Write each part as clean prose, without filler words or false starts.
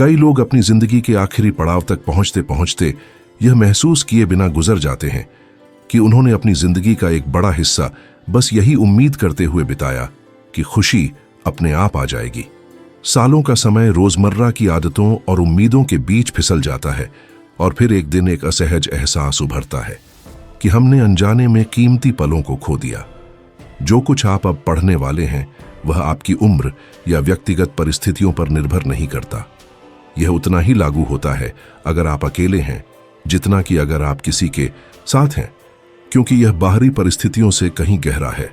कई लोग अपनी जिंदगी के आखिरी पड़ाव तक पहुंचते पहुंचते यह महसूस किए बिना गुजर जाते हैं कि उन्होंने अपनी जिंदगी का एक बड़ा हिस्सा बस यही उम्मीद करते हुए बिताया कि खुशी अपने आप आ जाएगी। सालों का समय रोजमर्रा की आदतों और उम्मीदों के बीच फिसल जाता है और फिर एक दिन एक असहज एहसास उभरता है कि हमने अनजाने में कीमती पलों को खो दिया। जो कुछ आप अब पढ़ने वाले हैं वह आपकी उम्र या व्यक्तिगत परिस्थितियों पर निर्भर नहीं करता। यह उतना ही लागू होता है अगर आप अकेले हैं जितना कि अगर आप किसी के साथ हैं, क्योंकि यह बाहरी परिस्थितियों से कहीं गहरा है।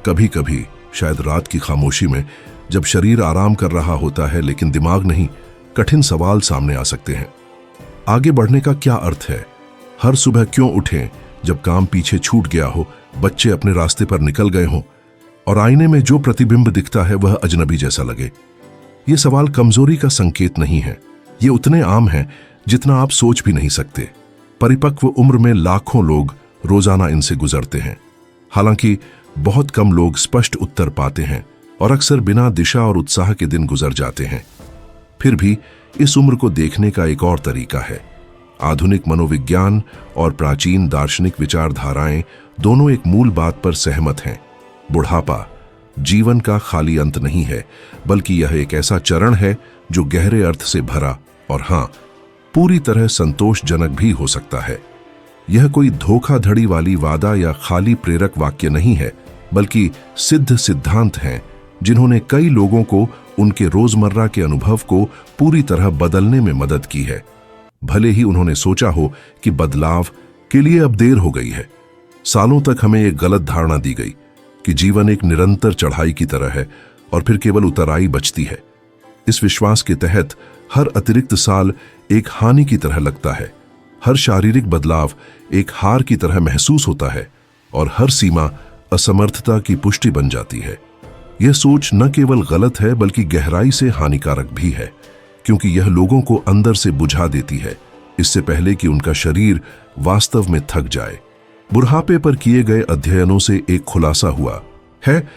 कभी कभी शायद रात की खामोशी में जब शरीर आराम कर रहा होता है लेकिन दिमाग नहीं, कठिन सवाल सामने आ सकते हैं। आगे बढ़ने का क्या अर्थ है? हर सुबह क्यों उठें जब काम पीछे छूट गया हो, बच्चे अपने रास्ते पर निकल गए हों और आईने में जो प्रतिबिंब दिखता है वह अजनबी जैसा लगे? ये सवाल कमजोरी का संकेत नहीं है, ये उतने आम हैं जितना आप सोच भी नहीं सकते। परिपक्व उम्र में लाखों लोग रोजाना इनसे गुजरते हैं। हालांकि बहुत कम लोग स्पष्ट उत्तर पाते हैं और अक्सर बिना दिशा और उत्साह के दिन गुजर जाते हैं। फिर भी इस उम्र को देखने का एक और तरीका है। आधुनिक मनोविज्ञान और प्राचीन दार्शनिक विचारधाराएं दोनों एक मूल बात पर सहमत हैं। बुढ़ापा जीवन का खाली अंत नहीं है, बल्कि यह एक ऐसा चरण है जो गहरे अर्थ से भरा और हाँ, पूरी तरह संतोषजनक भी हो सकता है। यह कोई धोखाधड़ी वाली वादा या खाली प्रेरक वाक्य नहीं है, बल्कि सिद्ध सिद्धांत हैं जिन्होंने कई लोगों को उनके रोजमर्रा के अनुभव को पूरी तरह बदलने में मदद की है। भले ही उन्होंने सोचा हो कि बदलाव के लिए अब देर हो गई है। सालों तक हमें एक गलत धारणा दी गई कि जीवन एक निरंतर चढ़ाई की तरह है और फिर केवल उतराई बचती है। इस विश्वास के तहत हर अतिरिक्त साल एक हानि की तरह लगता है, हर शारीरिक बदलाव एक हार की तरह महसूस होता है और हर सीमा असमर्थता की पुष्टि बन जाती है। यह सोच न केवल गलत है बल्कि गहराई से हानिकारक भी है, क्योंकि यह लोगों को अंदर से बुझा देती है इससे पहले कि उनका शरीर वास्तव में थक जाए। बुढ़ापे पर किए गए अध्ययनों से एक खुलासा हुआ है,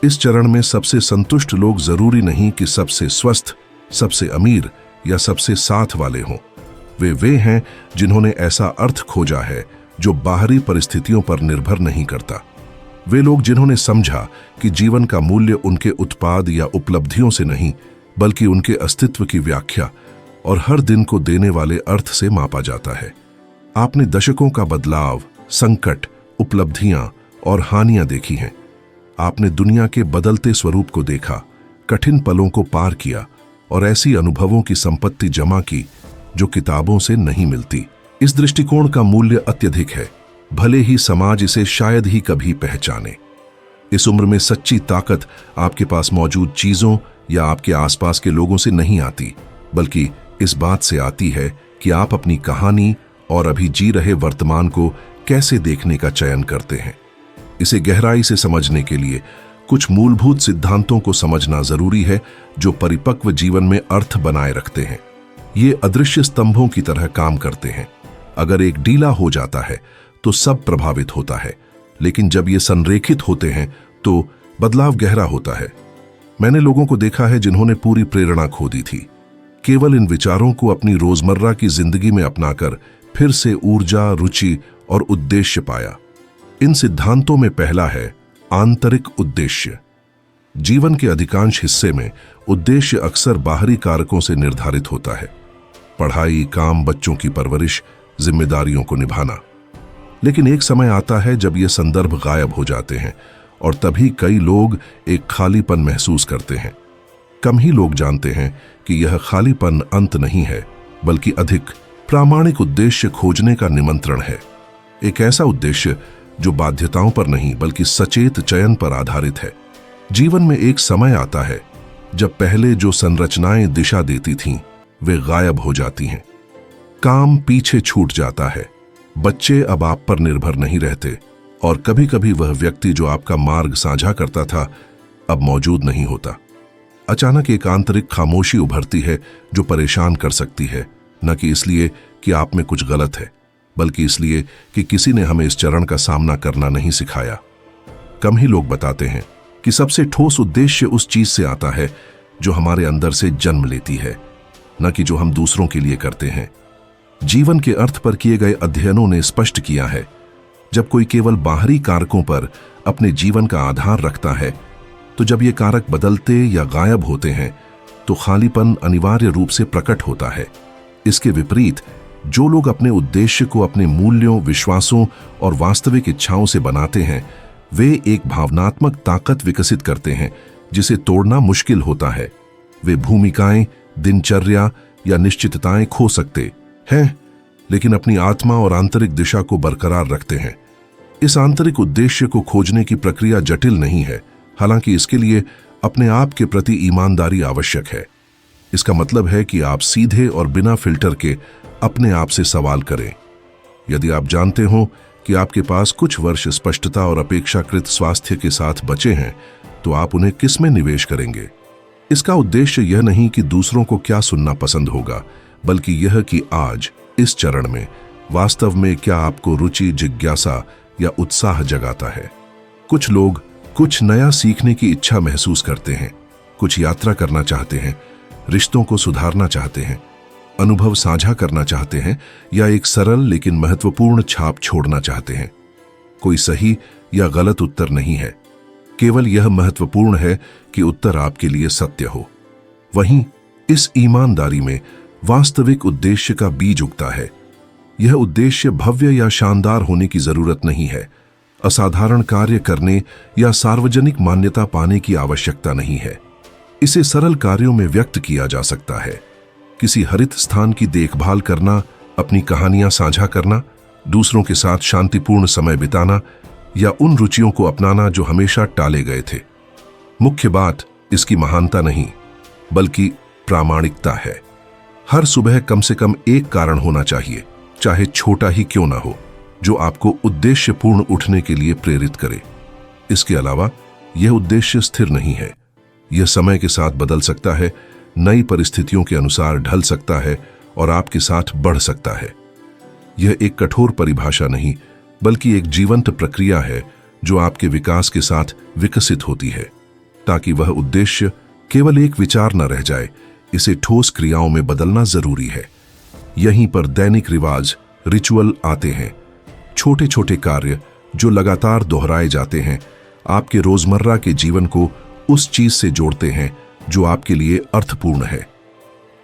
इस चरण में सबसे संतुष्ट लोग जरूरी नहीं कि सबसे स्वस्थ, सबसे अमीर या सबसे साथ वाले हों। वे हैं जिन्होंने ऐसा अर्थ खोजा है जो बाहरी परिस्थितियों पर निर्भर नहीं करता। वे लोग जिन्होंने समझा कि जीवन का मूल्य उनके उत्पाद या उपलब्धियों से नहीं, बल्कि उनके अस्तित्व की व्याख्या और हर दिन को देने वाले अर्थ से मापा जाता है। आपने दशकों का बदलाव, संकट, उपलब्धियां और हानियां देखी हैं। आपने दुनिया के बदलते स्वरूप को देखा, कठिन पलों को पार किया और ऐसी अनुभवों की संपत्ति जमा की जो किताबों से नहीं मिलती। इस दृष्टिकोण का मूल्य अत्यधिक है, भले ही समाज इसे शायद ही कभी पहचाने। इस उम्र में सच्ची ताकत आपके पास मौजूद चीजों या आपके आसपास के लोगों से नहीं आती, बल्कि इस बात से आती है कि आप अपनी कहानी और अभी जी रहे वर्तमान को कैसे देखने का चयन करते हैं। इसे गहराई से समझने के लिए कुछ मूलभूत सिद्धांतों को समझना जरूरी है जो परिपक्व जीवन में अर्थ बनाए रखते हैं। ये अदृश्य स्तंभों की तरह काम करते हैं। अगर एक ढीला हो जाता है तो सब प्रभावित होता है, लेकिन जब ये संरेखित होते हैं तो बदलाव गहरा होता है। मैंने लोगों को देखा है जिन्होंने पूरी प्रेरणा खो दी थी, केवल इन विचारों को अपनी रोजमर्रा की जिंदगी में अपनाकर फिर से ऊर्जा, रुचि और उद्देश्य पाया। इन सिद्धांतों में पहला है आंतरिक उद्देश्य। जीवन के अधिकांश हिस्से में उद्देश्य अक्सर बाहरी कारकों से निर्धारित होता है, पढ़ाई, काम, बच्चों की परवरिश, जिम्मेदारियों को निभाना। लेकिन एक समय आता है जब ये संदर्भ गायब हो जाते हैं और तभी कई लोग एक खालीपन महसूस करते हैं। कम ही लोग जानते हैं कि यह खालीपन अंत नहीं है, बल्कि अधिक प्रामाणिक उद्देश्य खोजने का निमंत्रण है। एक ऐसा उद्देश्य जो बाध्यताओं पर नहीं बल्कि सचेत चयन पर आधारित है। जीवन में एक समय आता है जब पहले जो संरचनाएं दिशा देती थीं, वे गायब हो जाती हैं। काम पीछे छूट जाता है, बच्चे अब आप पर निर्भर नहीं रहते और कभी कभी वह व्यक्ति जो आपका मार्ग साझा करता था अब मौजूद नहीं होता। अचानक एक आंतरिक खामोशी उभरती है जो परेशान कर सकती है, न कि इसलिए कि आप में कुछ गलत है, बल्कि इसलिए कि किसी ने हमें इस चरण का सामना करना नहीं सिखाया। कम ही लोग बताते हैं कि सबसे ठोस उद्देश्य उस चीज से आता है जो हमारे अंदर से जन्म लेती है। न कि जो हम दूसरों के लिए करते हैं। जीवन के अर्थ पर किए गए अध्ययनों ने स्पष्ट किया है, जब कोई केवल बाहरी कारकों पर अपने जीवन का आधार रखता है, तो जब ये कारक बदलते या गायब होते हैं तो खालीपन अनिवार्य रूप से प्रकट होता है। इसके विपरीत जो लोग अपने उद्देश्य को अपने मूल्यों, विश्वासों और वास्तविक इच्छाओं से बनाते हैं, वे एक भावनात्मक ताकत विकसित करते हैं जिसे तोड़ना मुश्किल होता है। वे भूमिकाएं, दिनचर्या या निश्चितताएं खो सकते हैं, लेकिन अपनी आत्मा और आंतरिक दिशा को बरकरार रखते हैं। इस आंतरिक उद्देश्य को खोजने की प्रक्रिया जटिल नहीं है, हालांकि इसके लिए अपने आप के प्रति ईमानदारी आवश्यक है। इसका मतलब है कि आप सीधे और बिना फिल्टर के अपने आप से सवाल करें। यदि आप जानते हो कि आपके पास कुछ वर्ष स्पष्टता और अपेक्षाकृत स्वास्थ्य के साथ बचे हैं, तो आप उन्हें किस में निवेश करेंगे? इसका उद्देश्य यह नहीं कि दूसरों को क्या सुनना पसंद होगा, बल्कि यह कि आज इस चरण में वास्तव में क्या आपको रुचि, जिज्ञासा या उत्साह जगाता है। कुछ लोग कुछ नया सीखने की इच्छा महसूस करते हैं, कुछ यात्रा करना चाहते हैं, रिश्तों को सुधारना चाहते हैं, अनुभव साझा करना चाहते हैं या एक सरल लेकिन महत्वपूर्ण छाप छोड़ना चाहते हैं। कोई सही या गलत उत्तर नहीं है, केवल यह महत्वपूर्ण है कि उत्तर आपके लिए सत्य हो। वहीं इस ईमानदारी में वास्तविक उद्देश्य का बीज उगता है। यह उद्देश्य भव्य या शानदार होने की जरूरत नहीं है, असाधारण कार्य करने या सार्वजनिक मान्यता पाने की आवश्यकता नहीं है। इसे सरल कार्यों में व्यक्त किया जा सकता है। किसी हरित स्थान की देखभाल करना, अपनी कहानियां साझा करना, दूसरों के साथ शांतिपूर्ण समय बिताना या उन रुचियों को अपनाना जो हमेशा टाले गए थे। मुख्य बात इसकी महानता नहीं, बल्कि प्रामाणिकता है। हर सुबह कम से कम एक कारण होना चाहिए, चाहे छोटा ही क्यों ना हो, जो आपको उद्देश्यपूर्ण उठने के लिए प्रेरित करे। इसके अलावा यह उद्देश्य स्थिर नहीं है। यह समय के साथ बदल सकता है, नई परिस्थितियों के अनुसार ढल सकता है और आपके साथ बढ़ सकता है। यह एक कठोर परिभाषा नहीं, बल्कि एक जीवंत प्रक्रिया है जो आपके विकास के साथ विकसित होती है, ताकि वह उद्देश्य केवल एक विचार न रह जाए। इसे ठोस क्रियाओं में बदलना जरूरी है। यहीं पर दैनिक रिवाज, रिचुअल आते हैं। छोटे छोटे कार्य जो लगातार दोहराए जाते हैं, आपके रोजमर्रा के जीवन को उस चीज से जोड़ते हैं जो आपके लिए अर्थपूर्ण है।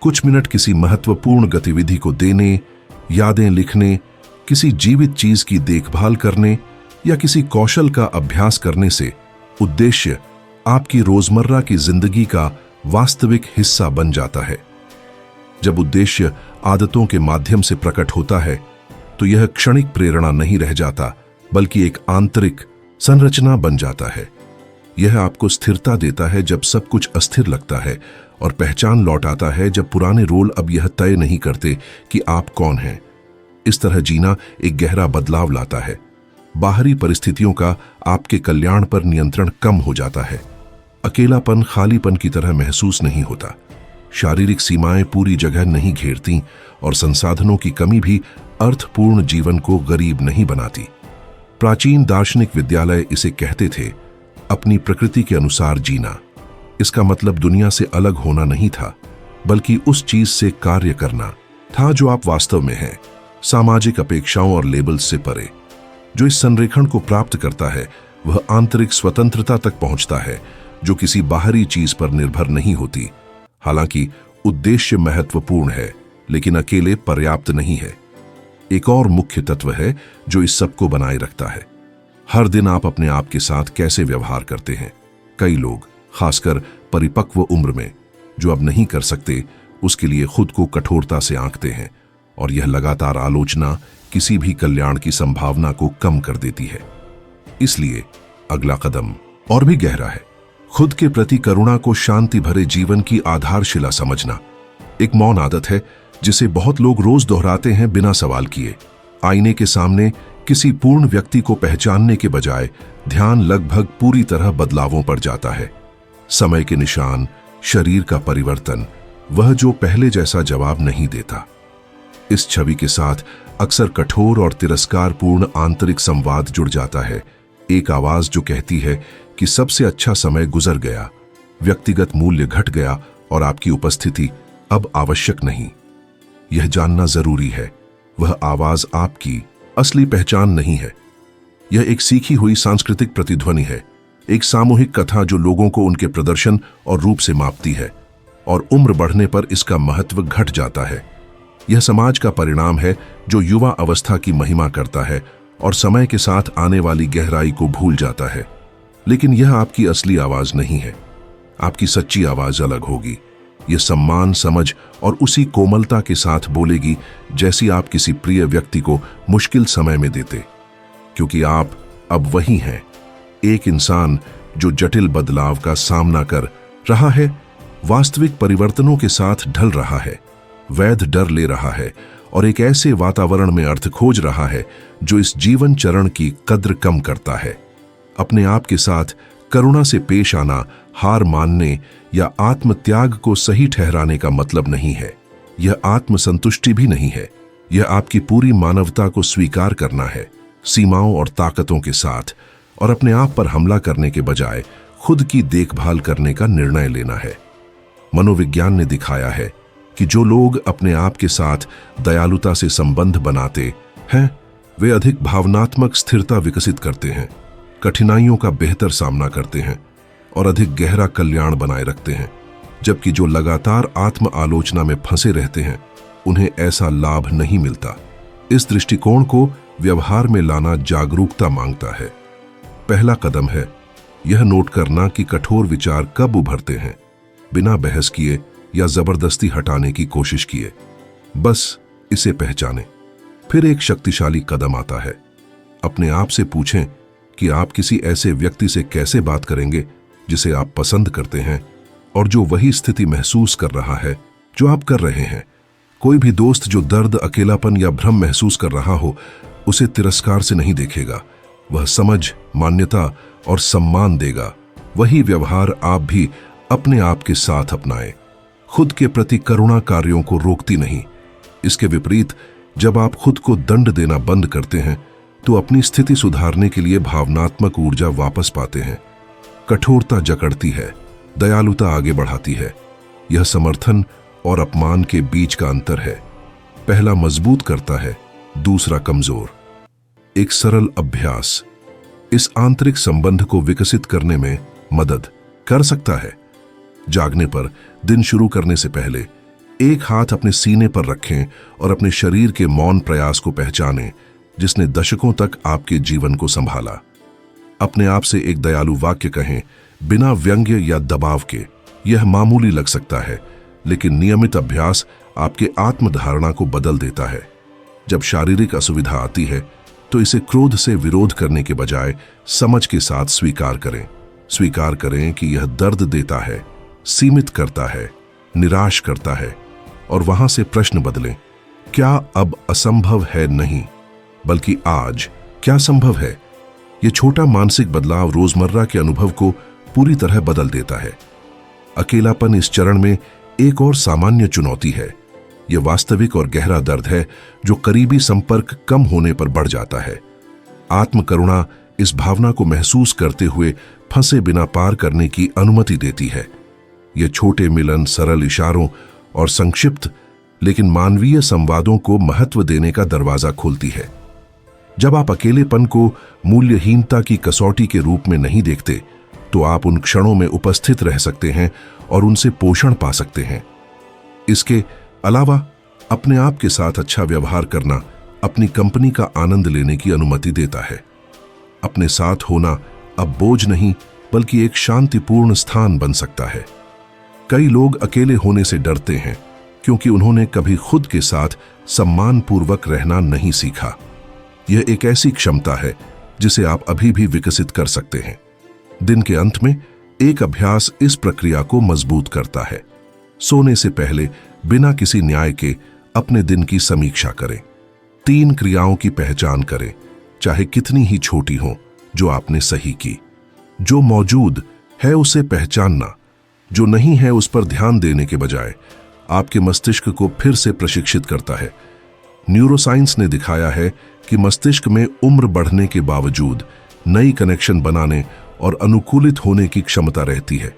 कुछ मिनट किसी महत्वपूर्ण गतिविधि को देने, यादें लिखने, किसी जीवित चीज की देखभाल करने या किसी कौशल का अभ्यास करने से उद्देश्य आपकी रोजमर्रा की जिंदगी का वास्तविक हिस्सा बन जाता है। जब उद्देश्य आदतों के माध्यम से प्रकट होता है, तो यह क्षणिक प्रेरणा नहीं रह जाता, बल्कि एक आंतरिक संरचना बन जाता है। यह आपको स्थिरता देता है जब सब कुछ अस्थिर लगता है, और पहचान लौटाता है जब पुराने रोल अब यह तय नहीं करते कि आप कौन हैं। इस तरह जीना एक गहरा बदलाव लाता है। बाहरी परिस्थितियों का आपके कल्याण पर नियंत्रण कम हो जाता है। अकेलापन खालीपन की तरह महसूस नहीं होता। शारीरिक सीमाएं पूरी जगह नहीं घेरती और संसाधनों की कमी भी अर्थपूर्ण जीवन को गरीब नहीं बनाती। प्राचीन दार्शनिक विद्यालय इसे कहते थे, अपनी प्रकृति के अनुसार जीना। इसका मतलब दुनिया से अलग होना नहीं था, बल्कि उस चीज से कार्य करना था जो आप वास्तव में हैं, सामाजिक अपेक्षाओं और लेबल्स से परे। जो इस संरेखण को प्राप्त करता है, वह आंतरिक स्वतंत्रता तक पहुंचता है, जो किसी बाहरी चीज पर निर्भर नहीं होती। हालांकि उद्देश्य महत्वपूर्ण है, लेकिन अकेले पर्याप्त नहीं है। एक और मुख्य तत्व है जो इस सब को बनाए रखता है। हर दिन आप अपने आप के साथ कैसे व्यवहार करते हैं। कई लोग, खासकर परिपक्व उम्र में, जो अब नहीं कर सकते, उसके लिए खुद को कठोरता से आंकते हैं, और यह लगातार आलोचना किसी भी कल्याण की संभावना को कम कर देती है। इसलिए अगला कदम और भी गहरा है। खुद के प्रति करुणा को शांति भरे जीवन की आधारशिला समझना एक मौन आदत है जिसे बहुत लोग रोज दोहराते हैं बिना सवाल किए। आईने के सामने किसी पूर्ण व्यक्ति को पहचानने के बजाय ध्यान लगभग पूरी तरह बदलावों पर जाता है। समय के निशान, शरीर का परिवर्तन, वह जो पहले जैसा जवाब नहीं देता। इस छवि के साथ अक्सर कठोर और तिरस्कारपूर्ण आंतरिक संवाद जुड़ जाता है। एक आवाज जो कहती है कि सबसे अच्छा समय गुजर गया, व्यक्तिगत मूल्य घट गया और आपकी उपस्थिति अब आवश्यक नहीं। यह जानना जरूरी है, वह आवाज आपकी असली पहचान नहीं है। यह एक सीखी हुई सांस्कृतिक प्रतिध्वनि है, एक सामूहिक कथा जो लोगों को उनके प्रदर्शन और रूप से मापती है, और उम्र बढ़ने पर इसका महत्व घट जाता है। यह समाज का परिणाम है जो युवा अवस्था की महिमा करता है और समय के साथ आने वाली गहराई को भूल जाता है। लेकिन यह आपकी असली आवाज नहीं है। आपकी सच्ची आवाज अलग होगी। यह सम्मान, समझ और उसी कोमलता के साथ बोलेगी जैसी आप किसी प्रिय व्यक्ति को मुश्किल समय में देते, क्योंकि आप अब वही हैं, एक इंसान जो जटिल बदलाव का सामना कर रहा है, वास्तविक परिवर्तनों के साथ ढल रहा है, वैध डर ले रहा है और एक ऐसे वातावरण में अर्थ खोज रहा है जो इस जीवन चरण की कद्र कम करता है। अपने आप के साथ करुणा से पेश आना हार मानने या आत्मत्याग को सही ठहराने का मतलब नहीं है। यह आत्मसंतुष्टि भी नहीं है। यह आपकी पूरी मानवता को स्वीकार करना है, सीमाओं और ताकतों के साथ, और अपने आप पर हमला करने के बजाय खुद की देखभाल करने का निर्णय लेना है। मनोविज्ञान ने दिखाया है कि जो लोग अपने आप के साथ दयालुता से संबंध बनाते हैं, वे अधिक भावनात्मक स्थिरता विकसित करते हैं, कठिनाइयों का बेहतर सामना करते हैं और अधिक गहरा कल्याण बनाए रखते हैं। जबकि जो लगातार आत्म आलोचना में फंसे रहते हैं, उन्हें ऐसा लाभ नहीं मिलता। इस दृष्टिकोण को व्यवहार में लाना जागरूकता मांगता है। पहला कदम है यह नोट करना कि कठोर विचार कब उभरते हैं, बिना बहस किए या जबरदस्ती हटाने की कोशिश किए। बस इसे पहचानें। फिर एक शक्तिशाली कदम आता है, अपने आप से पूछें कि आप किसी ऐसे व्यक्ति से कैसे बात करेंगे जिसे आप पसंद करते हैं और जो वही स्थिति महसूस कर रहा है जो आप कर रहे हैं। कोई भी दोस्त जो दर्द, अकेलापन या भ्रम महसूस कर रहा हो, उसे तिरस्कार से नहीं देखेगा। वह समझ, मान्यता और सम्मान देगा। वही व्यवहार आप भी अपने आप के साथ अपनाएं। खुद के प्रति करुणा कार्यों को रोकती नहीं। इसके विपरीत, जब आप खुद को दंड देना बंद करते हैं तो अपनी स्थिति सुधारने के लिए भावनात्मक ऊर्जा वापस पाते हैं। कठोरता जकड़ती है, दयालुता आगे बढ़ाती है। यह समर्थन और अपमान के बीच का अंतर है। पहला मजबूत करता है, दूसरा कमजोर। एक सरल अभ्यास इस आंतरिक संबंध को विकसित करने में मदद कर सकता है। जागने पर दिन शुरू करने से पहले एक हाथ अपने सीने पर रखें और अपने शरीर के मौन प्रयास को पहचानें जिसने दशकों तक आपके जीवन को संभाला। अपने आप से एक दयालु वाक्य कहें, बिना व्यंग्य या दबाव के। यह मामूली लग सकता है, लेकिन नियमित अभ्यास आपके आत्मधारणा को बदल देता है। जब शारीरिक असुविधा आती है तो इसे क्रोध से विरोध करने के बजाय समझ के साथ स्वीकार करें। स्वीकार करें कि यह दर्द देता है, सीमित करता है, निराश करता है, और वहां से प्रश्न बदलें, क्या अब असंभव है? नहीं, बल्कि आज क्या संभव है? यह छोटा मानसिक बदलाव रोजमर्रा के अनुभव को पूरी तरह बदल देता है। अकेलापन इस चरण में एक और सामान्य चुनौती है। यह वास्तविक और गहरा दर्द है जो करीबी संपर्क कम होने पर बढ़ जाता है। आत्मकरुणा इस भावना को महसूस करते हुए फंसे बिना पार करने की अनुमति देती है। यह छोटे मिलन, सरल इशारों और संक्षिप्त लेकिन मानवीय संवादों को महत्व देने का दरवाजा खोलती है। जब आप अकेलेपन को मूल्यहीनता की कसौटी के रूप में नहीं देखते, तो आप उन क्षणों में उपस्थित रह सकते हैं और उनसे पोषण पा सकते हैं। इसके अलावा अपने आप के साथ अच्छा व्यवहार करना अपनी कंपनी का आनंद लेने की अनुमति देता है। अपने साथ होना अब बोझ नहीं, बल्कि एक शांतिपूर्ण स्थान बन सकता है। कई लोग अकेले होने से डरते हैं क्योंकि उन्होंने कभी खुद के साथ सम्मानपूर्वक रहना नहीं सीखा। यह एक ऐसी क्षमता है जिसे आप अभी भी विकसित कर सकते हैं। दिन के अंत में एक अभ्यास इस प्रक्रिया को मजबूत करता है। सोने से पहले बिना किसी न्याय के अपने दिन की समीक्षा करें। 3 क्रियाओं की पहचान करें, चाहे कितनी ही छोटी हो, जो आपने सही की। जो मौजूद है उसे पहचानना, जो नहीं है उस पर ध्यान देने के बजाय आपके मस्तिष्क को फिर से प्रशिक्षित करता है। न्यूरोसाइंस ने दिखाया है कि मस्तिष्क में उम्र बढ़ने के बावजूद नई कनेक्शन बनाने और अनुकूलित होने की क्षमता रहती है।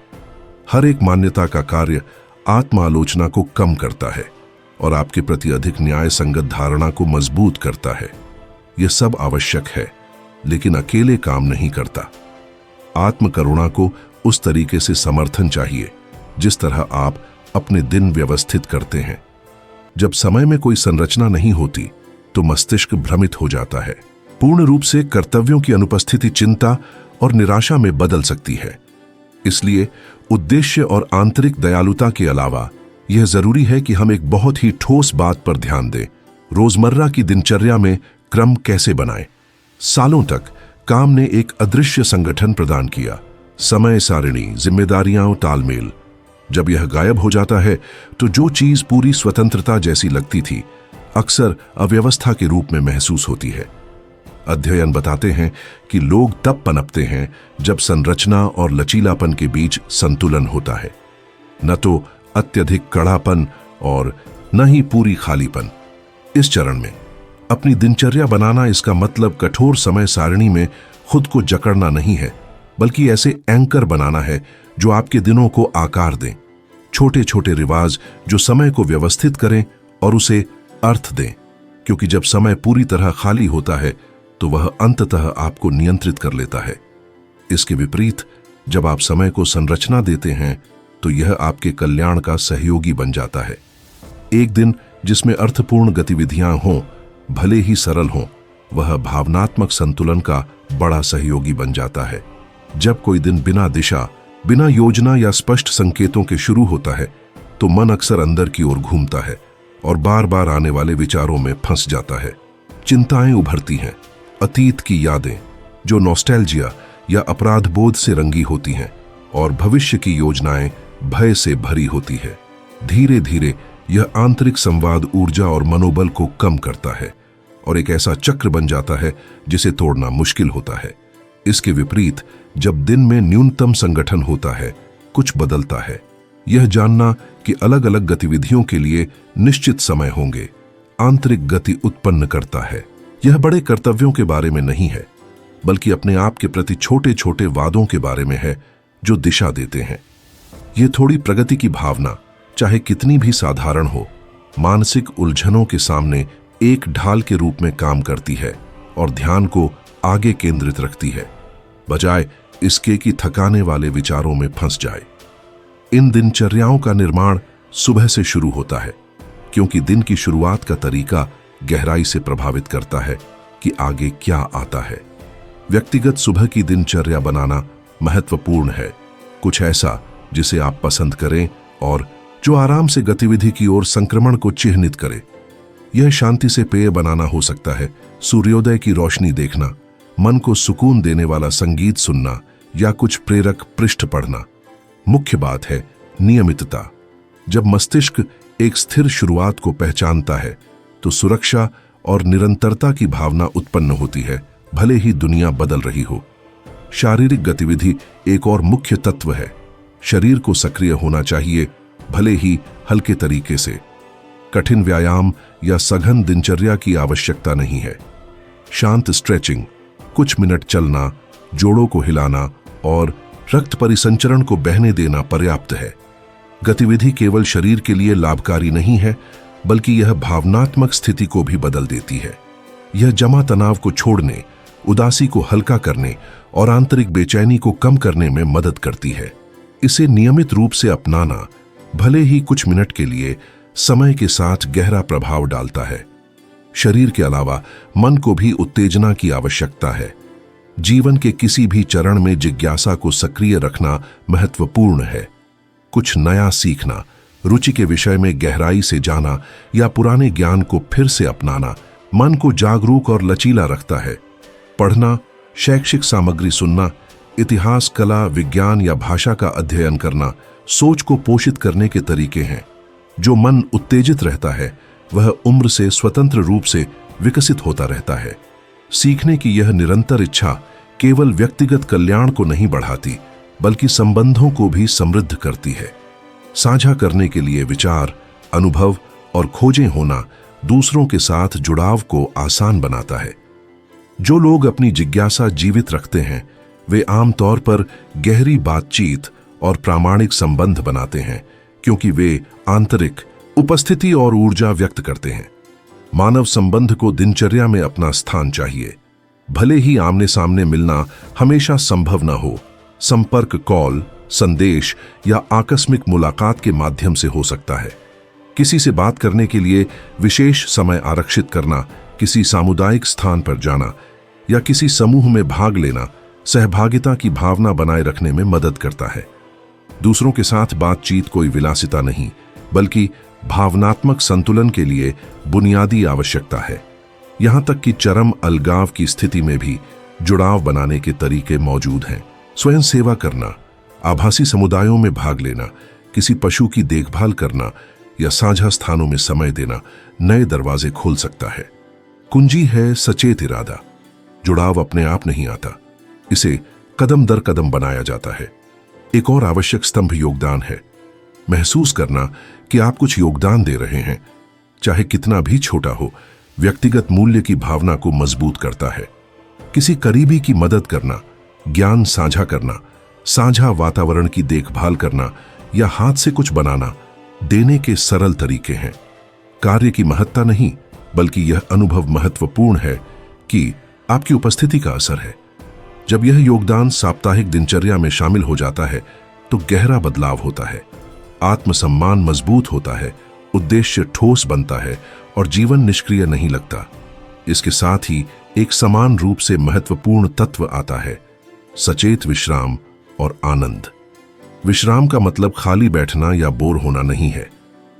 हर एक मान्यता का कार्य आत्मालोचना को कम करता है और आपके प्रति अधिक न्याय संगत धारणा को मजबूत करता है। यह सब आवश्यक है, लेकिन अकेले काम नहीं करता। आत्मकरुणा को उस तरीके से समर्थन चाहिए जिस तरह आप अपने दिन व्यवस्थित करते हैं। जब समय में कोई संरचना नहीं होती तो मस्तिष्क भ्रमित हो जाता है। पूर्ण रूप से कर्तव्यों की अनुपस्थिति चिंता और निराशा में बदल सकती है। इसलिए उद्देश्य और आंतरिक दयालुता के अलावा यह जरूरी है कि हम एक बहुत ही ठोस बात पर ध्यान दें। रोजमर्रा की दिनचर्या में क्रम कैसे बनाएं। सालों तक काम ने एक अदृश्य संगठन प्रदान किया, समय सारिणी, जिम्मेदारियां, तालमेल। जब यह गायब हो जाता है तो जो चीज पूरी स्वतंत्रता जैसी लगती थी अक्सर अव्यवस्था के रूप में महसूस होती है। अध्ययन बताते हैं कि लोग तब पनपते हैं जब संरचना और लचीलापन के बीच संतुलन होता है, न तो अत्यधिक कड़ापन और न ही पूरी खालीपन। इस चरण में अपनी दिनचर्या बनाना, इसका मतलब कठोर समय सारिणी में खुद को जकड़ना नहीं है, बल्कि ऐसे एंकर बनाना है जो आपके दिनों को आकार दें। छोटे छोटे रिवाज जो समय को व्यवस्थित करें और उसे अर्थ दें, क्योंकि जब समय पूरी तरह खाली होता है तो वह अंततः आपको नियंत्रित कर लेता है। इसके विपरीत जब आप समय को संरचना देते हैं तो यह आपके कल्याण का सहयोगी बन जाता है। एक दिन जिसमें अर्थपूर्ण गतिविधियां हों, भले ही सरल हों, वह भावनात्मक संतुलन का बड़ा सहयोगी बन जाता है। जब कोई दिन बिना दिशा, बिना योजना या स्पष्ट संकेतों के शुरू होता है तो मन अक्सर अंदर की ओर घूमता है और बार बार आने वाले विचारों में फंस जाता है। चिंताएं उभरती हैं, अतीत की यादें जो नॉस्टैल्जिया या अपराध बोध से रंगी होती हैं, और भविष्य की योजनाएं भय से भरी होती है। धीरे धीरे यह आंतरिक संवाद ऊर्जा और मनोबल को कम करता है और एक ऐसा चक्र बन जाता है जिसे तोड़ना मुश्किल होता है। इसके विपरीत जब दिन में न्यूनतम संगठन होता है, कुछ बदलता है। यह जानना कि अलग अलग गतिविधियों के लिए निश्चित समय होंगे आंतरिक गति उत्पन्न करता है। यह बड़े कर्तव्यों के बारे में नहीं है, बल्कि अपने आप के प्रति छोटे छोटे वादों के बारे में है जो दिशा देते हैं। यह थोड़ी प्रगति की भावना, चाहे कितनी भी साधारण हो, मानसिक उलझनों के सामने एक ढाल के रूप में काम करती है और ध्यान को आगे केंद्रित रखती है, बजाय इसके कि थकाने वाले विचारों में फंस जाए। इन दिनचर्याओं का निर्माण सुबह से शुरू होता है, क्योंकि दिन की शुरुआत का तरीका गहराई से प्रभावित करता है कि आगे क्या आता है। व्यक्तिगत सुबह की दिनचर्या बनाना महत्वपूर्ण है, कुछ ऐसा जिसे आप पसंद करें और जो आराम से गतिविधि की ओर संक्रमण को चिह्नित करे। यह शांति से पेय बनाना हो सकता है, सूर्योदय की रोशनी देखना, मन को सुकून देने वाला संगीत सुनना या कुछ प्रेरक पृष्ठ पढ़ना। मुख्य बात है नियमितता। जब मस्तिष्क एक स्थिर शुरुआत को पहचानता है तो सुरक्षा और निरंतरता की भावना उत्पन्न होती है, भले ही दुनिया बदल रही हो। शारीरिक गतिविधि एक और मुख्य तत्व है। शरीर को सक्रिय होना चाहिए, भले ही हल्के तरीके से। कठिन व्यायाम या सघन दिनचर्या की आवश्यकता नहीं है। शांत स्ट्रेचिंग, कुछ मिनट चलना, जोड़ों को हिलाना और रक्त परिसंचरण को बहने देना पर्याप्त है। गतिविधि केवल शरीर के लिए लाभकारी नहीं है, बल्कि यह भावनात्मक स्थिति को भी बदल देती है। यह जमा तनाव को छोड़ने, उदासी को हल्का करने और आंतरिक बेचैनी को कम करने में मदद करती है। इसे नियमित रूप से अपनाना, भले ही कुछ मिनट के लिए, समय के साथ गहरा प्रभाव डालता है। शरीर के अलावा मन को भी उत्तेजना की आवश्यकता है। जीवन के किसी भी चरण में जिज्ञासा को सक्रिय रखना महत्वपूर्ण है। कुछ नया सीखना, रुचि के विषय में गहराई से जाना या पुराने ज्ञान को फिर से अपनाना मन को जागरूक और लचीला रखता है। पढ़ना, शैक्षिक सामग्री सुनना, इतिहास, कला, विज्ञान या भाषा का अध्ययन करना सोच को पोषित करने के तरीके हैं। जो मन उत्तेजित रहता है वह उम्र से स्वतंत्र रूप से विकसित होता रहता है। सीखने की यह निरंतर इच्छा केवल व्यक्तिगत कल्याण को नहीं बढ़ाती, बल्कि संबंधों को भी समृद्ध करती है। साझा करने के लिए विचार, अनुभव और खोजें होना दूसरों के साथ जुड़ाव को आसान बनाता है। जो लोग अपनी जिज्ञासा जीवित रखते हैं वे आमतौर पर गहरी बातचीत और प्रामाणिक संबंध बनाते हैं, क्योंकि वे आंतरिक उपस्थिति और ऊर्जा व्यक्त करते हैं। मानव संबंध को दिनचर्या में अपना स्थान चाहिए। भले ही आमने सामने मिलना हमेशा संभव न हो, संपर्क कॉल, संदेश या आकस्मिक मुलाकात के माध्यम से हो सकता है। किसी से बात करने के लिए विशेष समय आरक्षित करना, किसी सामुदायिक स्थान पर जाना या किसी समूह में भाग लेना सहभागिता की भावना बनाए रखने में मदद करता है। दूसरों के साथ बातचीत कोई विलासिता नहीं, बल्कि भावनात्मक संतुलन के लिए बुनियादी आवश्यकता है। यहां तक कि चरम अलगाव की स्थिति में भी जुड़ाव बनाने के तरीके मौजूद हैं। स्वयं सेवा करना, आभासी समुदायों में भाग लेना, किसी पशु की देखभाल करना या साझा स्थानों में समय देना नए दरवाजे खोल सकता है। कुंजी है सचेत इरादा। जुड़ाव अपने आप नहीं आता, इसे कदम दर कदम बनाया जाता है। एक और आवश्यक स्तंभ योगदान है। महसूस करना कि आप कुछ योगदान दे रहे हैं, चाहे कितना भी छोटा हो, व्यक्तिगत मूल्य की भावना को मजबूत करता है। किसी करीबी की मदद करना, ज्ञान साझा करना, साझा वातावरण की देखभाल करना या हाथ से कुछ बनाना देने के सरल तरीके हैं। कार्य की महत्ता नहीं, बल्कि यह अनुभव महत्वपूर्ण है कि आपकी उपस्थिति का असर है। जब यह योगदान साप्ताहिक दिनचर्या में शामिल हो जाता है तो गहरा बदलाव होता है। आत्मसम्मान मजबूत होता है, उद्देश्य ठोस बनता है और जीवन निष्क्रिय नहीं लगता। इसके साथ ही एक समान रूप से महत्वपूर्ण तत्व आता है, सचेत विश्राम और आनंद। विश्राम का मतलब खाली बैठना या बोर होना नहीं है।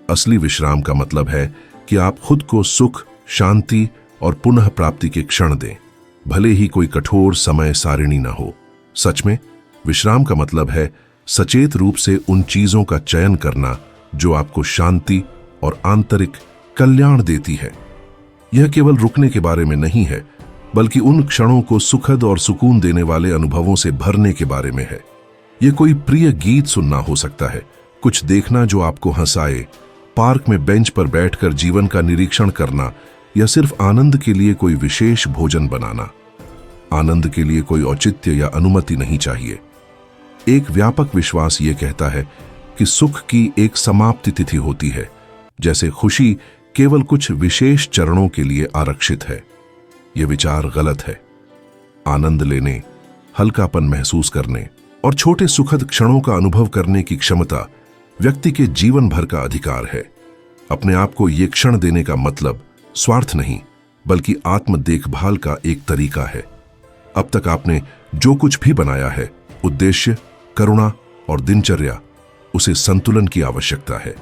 असली विश्राम का मतलब है कि आप खुद को सुख, शांति और पुनः प्राप्ति के क्षण दें, भले ही कोई कठोर समय सारिणी न हो। सच में विश्राम का मतलब है सचेत रूप से उन चीजों का चयन करना जो आपको शांति और आंतरिक कल्याण देती है। यह केवल रुकने के बारे में नहीं है, बल्कि उन क्षणों को सुखद और सुकून देने वाले अनुभवों से भरने के बारे में है। यह कोई प्रिय गीत सुनना हो सकता है, कुछ देखना जो आपको हंसाए, पार्क में बेंच पर बैठकर जीवन का निरीक्षण करना या सिर्फ आनंद के लिए कोई विशेष भोजन बनाना। आनंद के लिए कोई औचित्य या अनुमति नहीं चाहिए। एक व्यापक विश्वास यह कहता है कि सुख की एक समाप्ति तिथि होती है, जैसे खुशी केवल कुछ विशेष चरणों के लिए आरक्षित है। यह विचार गलत है। आनंद लेने, हल्कापन महसूस करने और छोटे सुखद क्षणों का अनुभव करने की क्षमता व्यक्ति के जीवन भर का अधिकार है। अपने आप को ये क्षण देने का मतलब स्वार्थ नहीं, बल्कि आत्म देखभाल का एक तरीका है। अब तक आपने जो कुछ भी बनाया है, उद्देश्य, करुणा और दिनचर्या, उसे संतुलन की आवश्यकता है।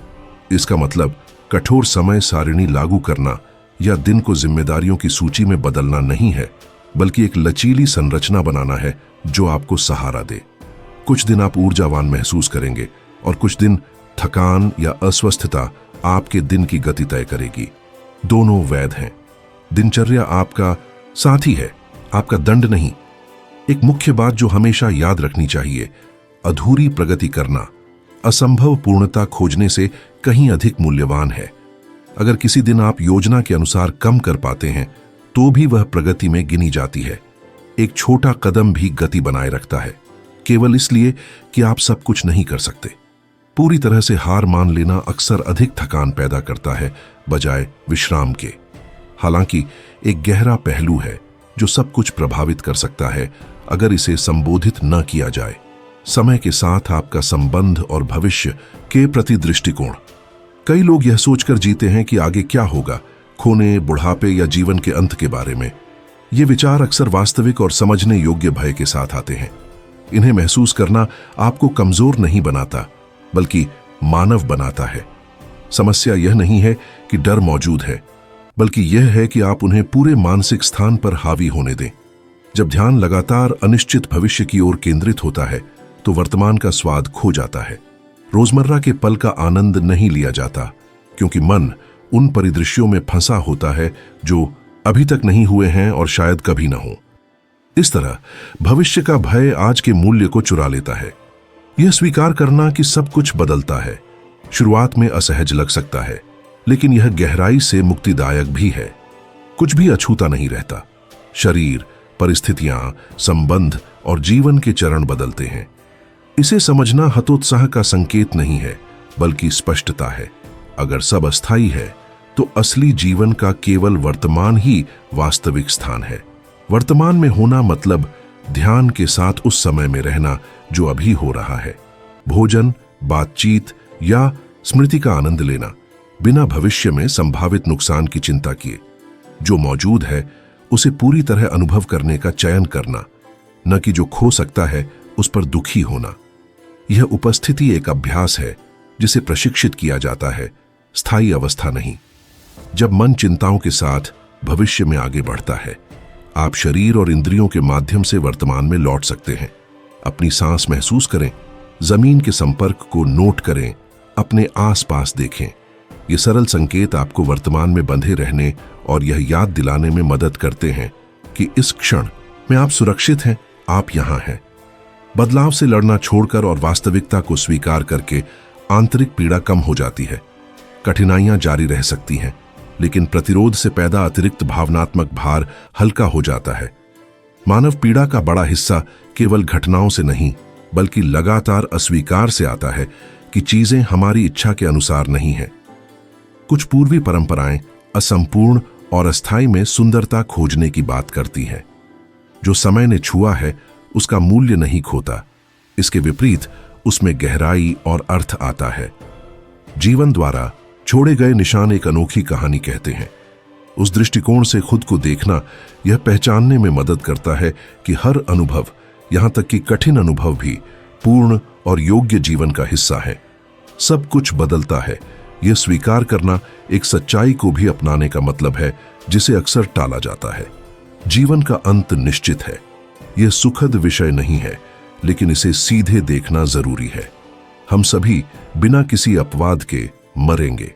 इसका मतलब कठोर समय सारिणी लागू करना या दिन को जिम्मेदारियों की सूची में बदलना नहीं है, बल्कि एक लचीली संरचना बनाना है जो आपको सहारा दे। कुछ दिन आप ऊर्जावान महसूस करेंगे और कुछ दिन थकान या अस्वस्थता आपके दिन की गति तय करेगी। दोनों वैध हैं। दिनचर्या आपका साथी है, आपका दंड नहीं। एक मुख्य बात जो हमेशा याद रखनी चाहिए, अधूरी प्रगति करना असंभव पूर्णता खोजने से कहीं अधिक मूल्यवान है। अगर किसी दिन आप योजना के अनुसार कम कर पाते हैं तो भी वह प्रगति में गिनी जाती है। एक छोटा कदम भी गति बनाए रखता है, केवल इसलिए कि आप सब कुछ नहीं कर सकते। पूरी तरह से हार मान लेना अक्सर अधिक थकान पैदा करता है बजाय विश्राम के। हालांकि एक गहरा पहलू है जो सब कुछ प्रभावित कर सकता है अगर इसे संबोधित न किया जाए। समय के साथ आपका संबंध और भविष्य के प्रति दृष्टिकोण। कई लोग यह सोचकर जीते हैं कि आगे क्या होगा, खोने, बुढ़ापे या जीवन के अंत के बारे में। ये विचार अक्सर वास्तविक और समझने योग्य भय के साथ आते हैं। इन्हें महसूस करना आपको कमजोर नहीं बनाता, बल्कि मानव बनाता है। समस्या यह नहीं है कि डर मौजूद है, बल्कि यह है कि आप उन्हें पूरे मानसिक स्थान पर हावी होने दें। जब ध्यान लगातार अनिश्चित भविष्य की ओर केंद्रित होता है तो वर्तमान का स्वाद खो जाता है। रोजमर्रा के पल का आनंद नहीं लिया जाता, क्योंकि मन उन परिदृश्यों में फंसा होता है जो अभी तक नहीं हुए हैं और शायद कभी न हो। इस तरह भविष्य का भय आज के मूल्य को चुरा लेता है। यह स्वीकार करना कि सब कुछ बदलता है शुरुआत में असहज लग सकता है, लेकिन यह गहराई से मुक्तिदायक भी है। कुछ भी अछूता नहीं रहता। शरीर, परिस्थितियां, संबंध और जीवन के चरण बदलते हैं। इसे समझना हतोत्साह का संकेत नहीं है, बल्कि स्पष्टता है। अगर सब अस्थायी है तो असली जीवन का केवल वर्तमान ही वास्तविक स्थान है। वर्तमान में होना मतलब ध्यान के साथ उस समय में रहना जो अभी हो रहा है। भोजन, बातचीत या स्मृति का आनंद लेना, बिना भविष्य में संभावित नुकसान की चिंता किए। जो मौजूद है उसे पूरी तरह अनुभव करने का चयन करना, न कि जो खो सकता है उस पर दुखी होना। यह उपस्थिति एक अभ्यास है जिसे प्रशिक्षित किया जाता है, स्थायी अवस्था नहीं। जब मन चिंताओं के साथ भविष्य में आगे बढ़ता है, आप शरीर और इंद्रियों के माध्यम से वर्तमान में लौट सकते हैं। अपनी सांस महसूस करें, जमीन के संपर्क को नोट करें, अपने आसपास देखें। ये सरल संकेत आपको वर्तमान में बंधे रहने और यह याद दिलाने में मदद करते हैं कि इस क्षण में आप सुरक्षित हैं, आप यहां हैं। बदलाव से लड़ना छोड़कर और वास्तविकता को स्वीकार करके आंतरिक पीड़ा कम हो जाती है। कठिनाइयां जारी रह सकती हैं, लेकिन प्रतिरोध से पैदा अतिरिक्त भावनात्मक भार हल्का हो जाता है। मानव पीड़ा का बड़ा हिस्सा केवल घटनाओं से नहीं, बल्कि लगातार अस्वीकार से आता है कि चीजें हमारी इच्छा के अनुसार नहीं हैं। कुछ पूर्वी परंपराएं असंपूर्ण और अस्थायी में सुंदरता खोजने की बात करती हैं। जो समय ने छुआ है उसका मूल्य नहीं खोता, इसके विपरीत उसमें गहराई और अर्थ आता है। जीवन द्वारा छोड़े गए निशान एक अनोखी कहानी कहते हैं। उस दृष्टिकोण से खुद को देखना यह पहचानने में मदद करता है कि हर अनुभव, यहां तक कि कठिन अनुभव भी पूर्ण और योग्य जीवन का हिस्सा है। सब कुछ बदलता है, यह स्वीकार करना एक सच्चाई को भी अपनाने का मतलब है जिसे अक्सर टाला जाता है। जीवन का अंत निश्चित है, यह सुखद विषय नहीं है, लेकिन इसे सीधे देखना जरूरी है। हम सभी बिना किसी अपवाद के मरेंगे,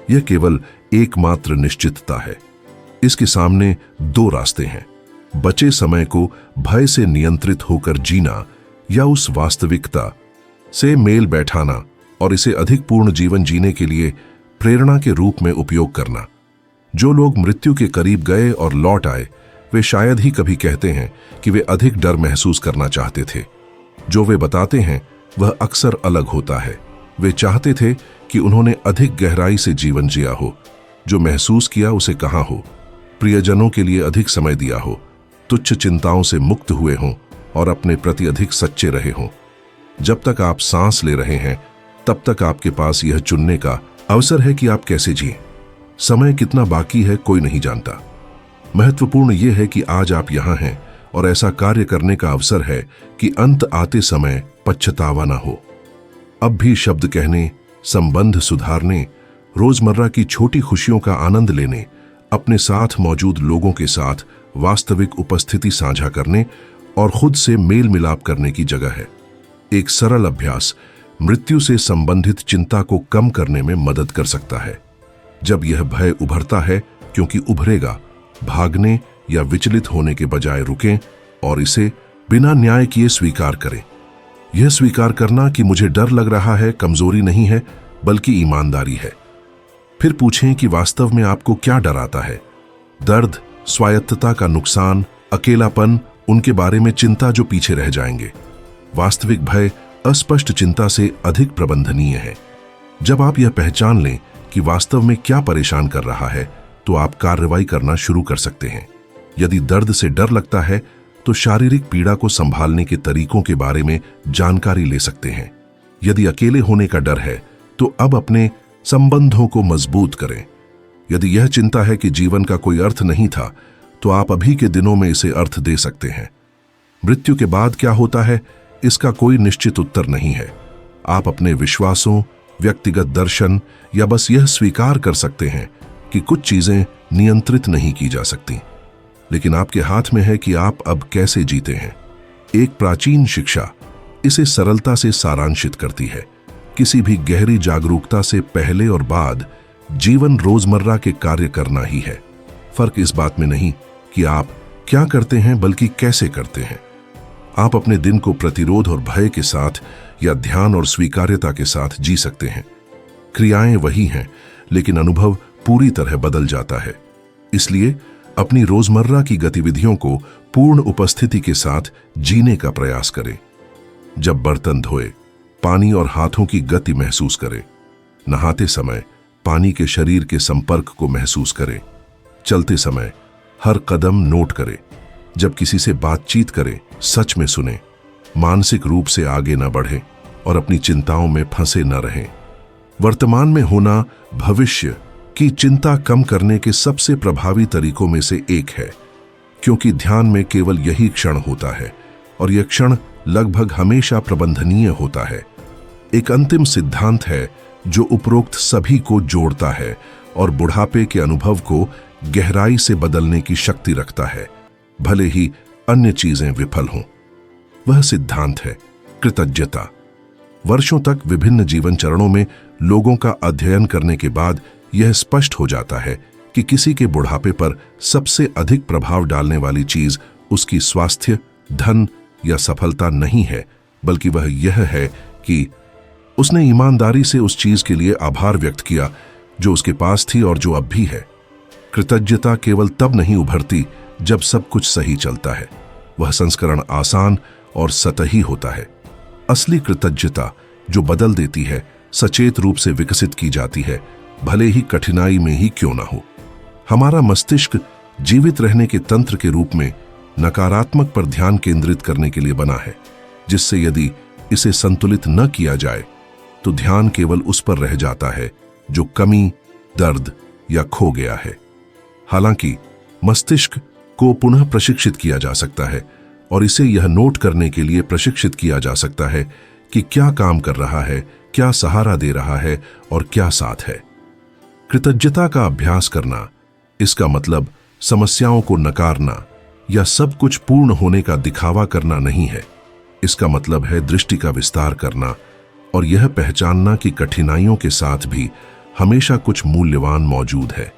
यह केवल एकमात्र निश्चितता है। इसके सामने दो रास्ते हैं, बचे समय को भय से नियंत्रित होकर जीना या उस वास्तविकता से मेल बैठाना और इसे अधिक पूर्ण जीवन जीने के लिए प्रेरणा के रूप में उपयोग करना। जो लोग मृत्यु के करीब गए और लौट आए, वे शायद ही कभी कहते हैं कि वे अधिक डर महसूस करना चाहते थे। जो वे बताते हैं वह अक्सर अलग होता है। वे चाहते थे कि उन्होंने अधिक गहराई से जीवन जिया हो, जो महसूस किया उसे कहा हो, प्रियजनों के लिए अधिक समय दिया हो, तुच्छ चिंताओं से मुक्त हुए हों और अपने प्रति अधिक सच्चे रहे हों। जब तक आप सांस ले रहे हैं, तब तक आपके पास यह चुनने का अवसर है कि आप कैसे जिएं। समय कितना बाकी है कोई नहीं जानता। महत्वपूर्ण यह है कि आज आप यहां हैं और ऐसा कार्य करने का अवसर है कि अंत आते समय पछतावा ना हो। अब भी शब्द कहने, संबंध सुधारने, रोजमर्रा की छोटी खुशियों का आनंद लेने, अपने साथ मौजूद लोगों के साथ वास्तविक उपस्थिति साझा करने और खुद से मेल मिलाप करने की जगह है। एक सरल अभ्यास मृत्यु से संबंधित चिंता को कम करने में मदद कर सकता है। जब यह भय उभरता है, क्योंकि उभरेगा, भागने या विचलित होने के बजाय रुकें और इसे बिना न्याय किए स्वीकार करें। यह स्वीकार करना कि मुझे डर लग रहा है कमजोरी नहीं है, बल्कि ईमानदारी है। फिर पूछें कि वास्तव में आपको क्या डर आता है। दर्द, स्वायत्तता का नुकसान, अकेलापन, उनके बारे में चिंता जो पीछे रह जाएंगे। वास्तविक भय अस्पष्ट चिंता से अधिक प्रबंधनीय है। जब आप यह पहचान लें कि वास्तव में क्या परेशान कर रहा है, तो आप कार्रवाई करना शुरू कर सकते हैं। यदि दर्द से डर लगता है, तो शारीरिक पीड़ा को संभालने के तरीकों के बारे में जानकारी ले सकते हैं। यदि अकेले होने का डर है, तो अब अपने संबंधों को मजबूत करें। यदि यह चिंता है कि जीवन का कोई अर्थ नहीं था, तो आप अभी के दिनों में इसे अर्थ दे सकते हैं। मृत्यु के बाद क्या होता है, इसका कोई निश्चित उत्तर नहीं है। आप अपने विश्वासों, व्यक्तिगत दर्शन या बस यह स्वीकार कर सकते हैं कि कुछ चीजें नियंत्रित नहीं की जा सकती, लेकिन आपके हाथ में है कि आप अब कैसे जीते हैं। एक प्राचीन शिक्षा इसे सरलता से सारांशित करती है। किसी भी गहरी जागरूकता से पहले और बाद जीवन रोजमर्रा के कार्य करना ही है। फर्क इस बात में नहीं कि आप क्या करते हैं, बल्कि कैसे करते हैं। आप अपने दिन को प्रतिरोध और भय के साथ या ध्यान और स्वीकार्यता के साथ जी सकते हैं। क्रियाएं वही हैं, लेकिन अनुभव पूरी तरह बदल जाता है। इसलिए अपनी रोजमर्रा की गतिविधियों को पूर्ण उपस्थिति के साथ जीने का प्रयास करें। जब बर्तन धोए, पानी और हाथों की गति महसूस करें। नहाते समय पानी के शरीर के संपर्क को महसूस करें। चलते समय हर कदम नोट करें। जब किसी से बातचीत करें, सच में सुने। मानसिक रूप से आगे न बढ़ें और अपनी चिंताओं में फंसे न रहें। वर्तमान में होना भविष्य की चिंता कम करने के सबसे प्रभावी तरीकों में से एक है, क्योंकि ध्यान में केवल यही क्षण होता है और यह क्षण लगभग हमेशा प्रबंधनीय होता है। एक अंतिम सिद्धांत है जो उपरोक्त सभी को जोड़ता है और बुढ़ापे के अनुभव को गहराई से बदलने की शक्ति रखता है, भले ही अन्य चीजें विफल हों। वह सिद्धांत है कृतज्ञता। वर्षों तक विभिन्न जीवन चरणों में लोगों का अध्ययन करने के बाद यह स्पष्ट हो जाता है कि किसी के बुढ़ापे पर सबसे अधिक प्रभाव डालने वाली चीज उसकी स्वास्थ्य, धन या सफलता नहीं है, बल्कि वह यह है कि उसने ईमानदारी से उस चीज के लिए आभार व्यक्त किया जो उसके पास थी और जो अब भी है। कृतज्ञता केवल तब नहीं उभरती जब सब कुछ सही चलता है। वह संस्करण आसान और सतही होता है। असली कृतज्ञता जो बदल देती है, सचेत रूप से विकसित की जाती है, भले ही कठिनाई में ही क्यों ना हो। हमारा मस्तिष्क जीवित रहने के तंत्र के रूप में नकारात्मक पर ध्यान केंद्रित करने के लिए बना है, जिससे यदि इसे संतुलित न किया जाए तो ध्यान केवल उस पर रह जाता है जो कमी, दर्द या खो गया है। हालांकि मस्तिष्क को पुनः प्रशिक्षित किया जा सकता है और इसे यह नोट करने के लिए प्रशिक्षित किया जा सकता है कि क्या काम कर रहा है, क्या सहारा दे रहा है और क्या साथ है। कृतज्ञता का अभ्यास करना, इसका मतलब समस्याओं को नकारना या सब कुछ पूर्ण होने का दिखावा करना नहीं है। इसका मतलब है दृष्टि का विस्तार करना और यह पहचानना कि कठिनाइयों के साथ भी हमेशा कुछ मूल्यवान मौजूद है।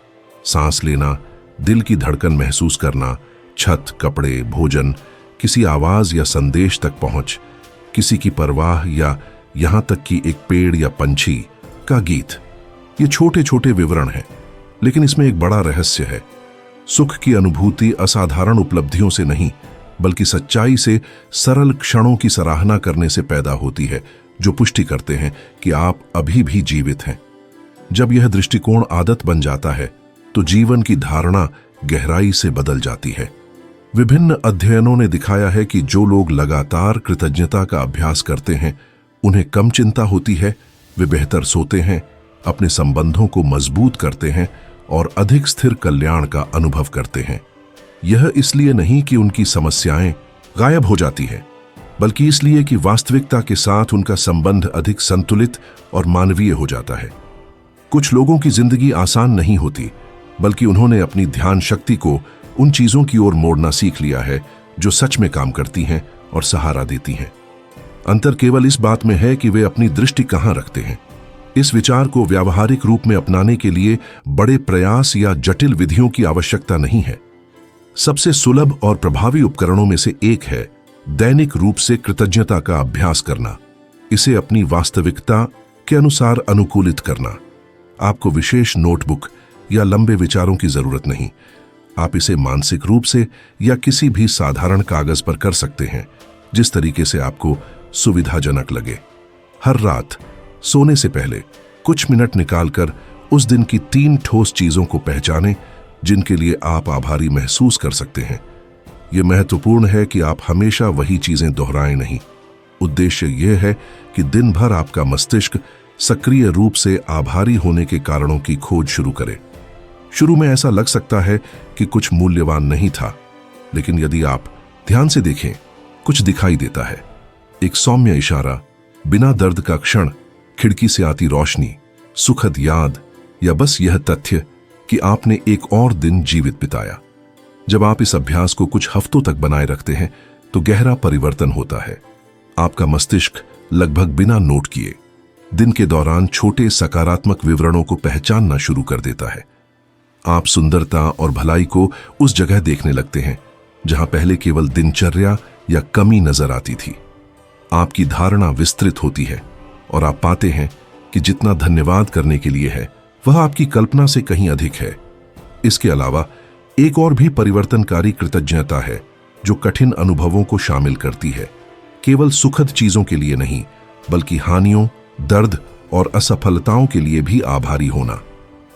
सांस लेना, दिल की धड़कन महसूस करना, छत, कपड़े, भोजन, किसी आवाज या संदेश तक पहुंच, किसी की परवाह या यहां तक कि एक पेड़ या पंछी का गीत। ये छोटे छोटे विवरण हैं, लेकिन इसमें एक बड़ा रहस्य है। सुख की अनुभूति असाधारण उपलब्धियों से नहीं, बल्कि सच्चाई से सरल क्षणों की सराहना करने से पैदा होती है, जो पुष्टि करते हैं कि आप अभी भी जीवित हैं। जब यह दृष्टिकोण आदत बन जाता है तो जीवन की धारणा गहराई से बदल जाती है। विभिन्न अध्ययनों ने दिखाया है कि जो लोग लगातार कृतज्ञता का अभ्यास करते हैं, उन्हें कम चिंता होती है, वे बेहतर सोते हैं, अपने संबंधों को मजबूत करते हैं और अधिक स्थिर कल्याण का अनुभव करते हैं। यह इसलिए नहीं कि उनकी समस्याएं गायब हो जाती हैं, बल्कि इसलिए कि वास्तविकता के साथ उनका संबंध अधिक संतुलित और मानवीय हो जाता है। कुछ लोगों की जिंदगी आसान नहीं होती, बल्कि उन्होंने अपनी ध्यान शक्ति को उन चीजों की ओर मोड़ना सीख लिया है जो सच में काम करती हैं और सहारा देती हैं। अंतर केवल इस बात में है कि वे अपनी दृष्टि कहां रखते हैं। इस विचार को व्यावहारिक रूप में अपनाने के लिए बड़े प्रयास या जटिल विधियों की आवश्यकता नहीं है। सबसे सुलभ और प्रभावी उपकरणों में से एक है दैनिक रूप से कृतज्ञता का अभ्यास करना, इसे अपनी वास्तविकता के अनुसार अनुकूलित करना। आपको विशेष नोटबुक या लंबे विचारों की जरूरत नहीं। आप इसे मानसिक रूप से या किसी भी साधारण कागज पर कर सकते हैं, जिस तरीके से आपको सुविधाजनक लगे। हर रात सोने से पहले कुछ मिनट निकालकर उस दिन की 3 ठोस चीजों को पहचानें जिनके लिए आप आभारी महसूस कर सकते हैं। यह महत्वपूर्ण है कि आप हमेशा वही चीजें दोहराएं नहीं। उद्देश्य यह है कि दिन भर आपका मस्तिष्क सक्रिय रूप से आभारी होने के कारणों की खोज शुरू करे। शुरू में ऐसा लग सकता है कि कुछ मूल्यवान नहीं था, लेकिन यदि आप ध्यान से देखें, कुछ दिखाई देता है। एक सौम्य इशारा, बिना दर्द का क्षण, खिड़की से आती रोशनी, सुखद याद या बस यह तथ्य कि आपने एक और दिन जीवित बिताया। जब आप इस अभ्यास को कुछ हफ्तों तक बनाए रखते हैं तो गहरा परिवर्तन होता है। आपका मस्तिष्क लगभग बिना नोट किए दिन के दौरान छोटे सकारात्मक विवरणों को पहचानना शुरू कर देता है। आप सुंदरता और भलाई को उस जगह देखने लगते हैं जहां पहले केवल दिनचर्या या कमी नजर आती थी। आपकी धारणा विस्तृत होती है और आप पाते हैं कि जितना धन्यवाद करने के लिए है, वह आपकी कल्पना से कहीं अधिक है। इसके अलावा एक और भी परिवर्तनकारी कृतज्ञता है जो कठिन अनुभवों को शामिल करती है। केवल सुखद चीजों के लिए नहीं, बल्कि हानियों, दर्द और असफलताओं के लिए भी आभारी होना।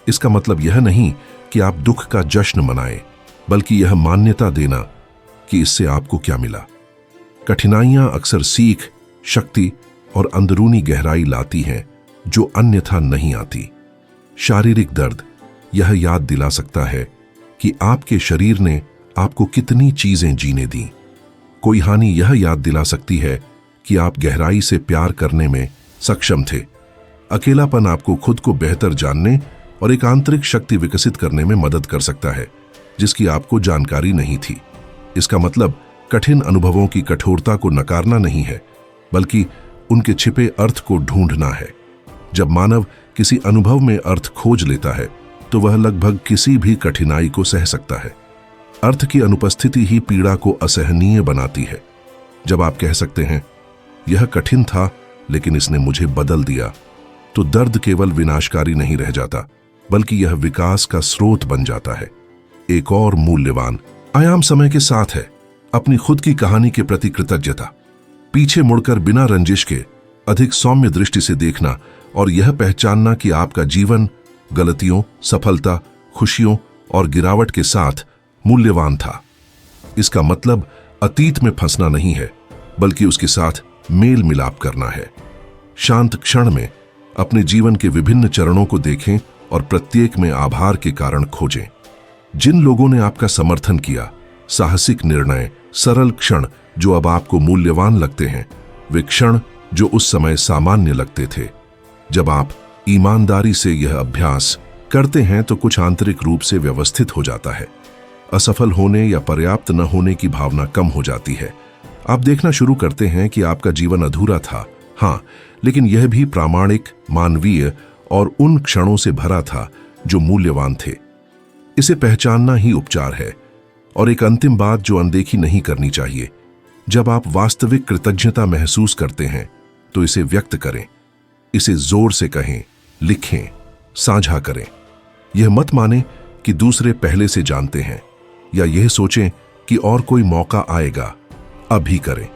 इसका मतलब यह नहीं कि आप दुख का जश्न मनाएं, बल्कि यह मान्यता देना कि इससे आपको क्या मिला। कठिनाइयां अक्सर सीख, शक्ति और अंदरूनी गहराई लाती हैं जो अन्यथा नहीं आती। शारीरिक दर्द यह याद दिला सकता है कि आपके शरीर ने आपको कितनी चीजें जीने दी। कोई हानि यह याद दिला सकती है कि आप गहराई से प्यार करने में सक्षम थे। अकेलापन आपको खुद को बेहतर जानने और एक आंतरिक शक्ति विकसित करने में मदद कर सकता है जिसकी आपको जानकारी नहीं थी। इसका मतलब कठिन अनुभवों की कठोरता को नकारना नहीं है, बल्कि उनके छिपे अर्थ को ढूंढना है। जब मानव किसी अनुभव में अर्थ खोज लेता है तो वह लगभग किसी भी कठिनाई को सह सकता है। अर्थ की अनुपस्थिति ही पीड़ा को असहनीय बनाती है। जब आप कह सकते हैं, यह कठिन था लेकिन इसने मुझे बदल दिया, तो दर्द केवल विनाशकारी नहीं रह जाता, बल्कि यह विकास का स्रोत बन जाता है। एक और मूल्यवान आयाम समय के साथ है अपनी खुद की कहानी के प्रति कृतज्ञता। पीछे मुड़कर बिना रंजिश के अधिक सौम्य दृष्टि से देखना और यह पहचानना कि आपका जीवन गलतियों, सफलता, खुशियों और गिरावट के साथ मूल्यवान था। इसका मतलब अतीत में फंसना नहीं है, बल्कि उसके साथ मेल मिलाप करना है। शांत क्षण में अपने जीवन के विभिन्न चरणों को देखें और प्रत्येक में आभार के कारण खोजें। जिन लोगों ने आपका समर्थन किया, साहसिक निर्णय, सरल क्षण जो अब आपको मूल्यवान लगते हैं, वे क्षण जो उस समय सामान्य लगते थे। जब आप ईमानदारी से यह अभ्यास करते हैं तो कुछ आंतरिक रूप से व्यवस्थित हो जाता है। असफल होने या पर्याप्त न होने की भावना कम हो जाती है। आप देखना शुरू करते हैं कि आपका जीवन अधूरा था, हाँ, लेकिन यह भी प्रामाणिक, मानवीय और उन क्षणों से भरा था जो मूल्यवान थे। इसे पहचानना ही उपचार है। और एक अंतिम बात जो अनदेखी नहीं करनी चाहिए, जब आप वास्तविक कृतज्ञता महसूस करते हैं तो इसे व्यक्त करें। इसे जोर से कहें, लिखें, साझा करें। यह मत माने कि दूसरे पहले से जानते हैं, या यह सोचें कि और कोई मौका आएगा, अभी करें।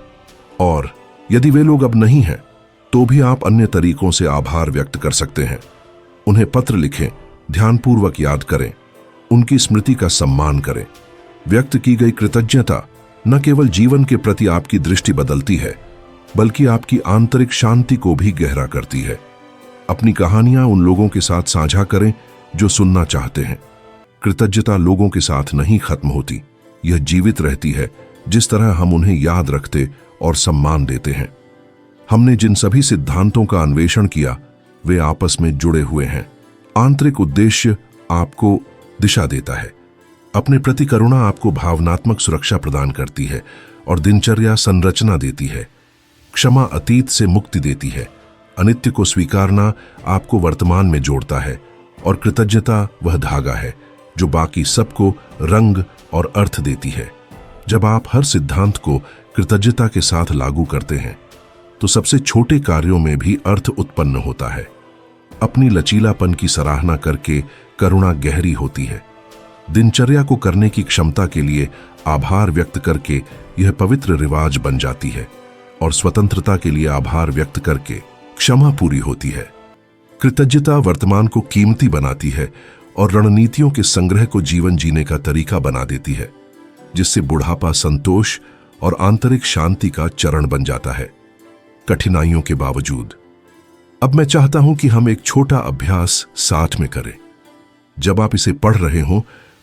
और यदि वे लोग अब नहीं हैं, तो भी आप अन्य तरीकों से आभार व्यक्त कर सकते हैं। उन्हें पत्र लिखें, ध्यानपूर्वक याद करें, उनकी स्मृति का सम्मान करें। व्यक्त की गई कृतज्ञता न केवल जीवन के प्रति आपकी दृष्टि बदलती है, बल्कि आपकी आंतरिक शांति को भी गहरा करती है। अपनी कहानियां उन लोगों के साथ साझा करें जो सुनना चाहते हैं। कृतज्ञता लोगों के साथ नहीं खत्म होती, यह जीवित रहती है जिस तरह हम उन्हें याद रखते और सम्मान देते हैं। हमने जिन सभी सिद्धांतों का अन्वेषण किया, वे आपस में जुड़े हुए हैं। आंतरिक उद्देश्य आपको दिशा देता है, अपने प्रति करुणा आपको भावनात्मक सुरक्षा प्रदान करती है और दिनचर्या संरचना देती है। क्षमा अतीत से मुक्ति देती है, अनित्य को स्वीकारना आपको वर्तमान में जोड़ता है, और कृतज्ञता वह धागा है जो बाकी सबको रंग और अर्थ देती है। जब आप हर सिद्धांत को कृतज्ञता के साथ लागू करते हैं, तो सबसे छोटे कार्यों में भी अर्थ उत्पन्न होता है। अपनी लचीलापन की सराहना करके करुणा गहरी होती है। दिनचर्या को करने की क्षमता के लिए आभार व्यक्त करके यह पवित्र रिवाज बन जाती है, और स्वतंत्रता के लिए आभार व्यक्त करके क्षमा पूरी होती है। कृतज्ञता वर्तमान को कीमती बनाती है और रणनीतियों के संग्रह को जीवन जीने का तरीका बना देती है, जिससे बुढ़ापा संतोष और आंतरिक शांति का चरण बन जाता है, कठिनाइयों के बावजूद। अब मैं चाहता हूं कि हम एक छोटा अभ्यास साथ में करें। जब आप इसे पढ़ रहे हों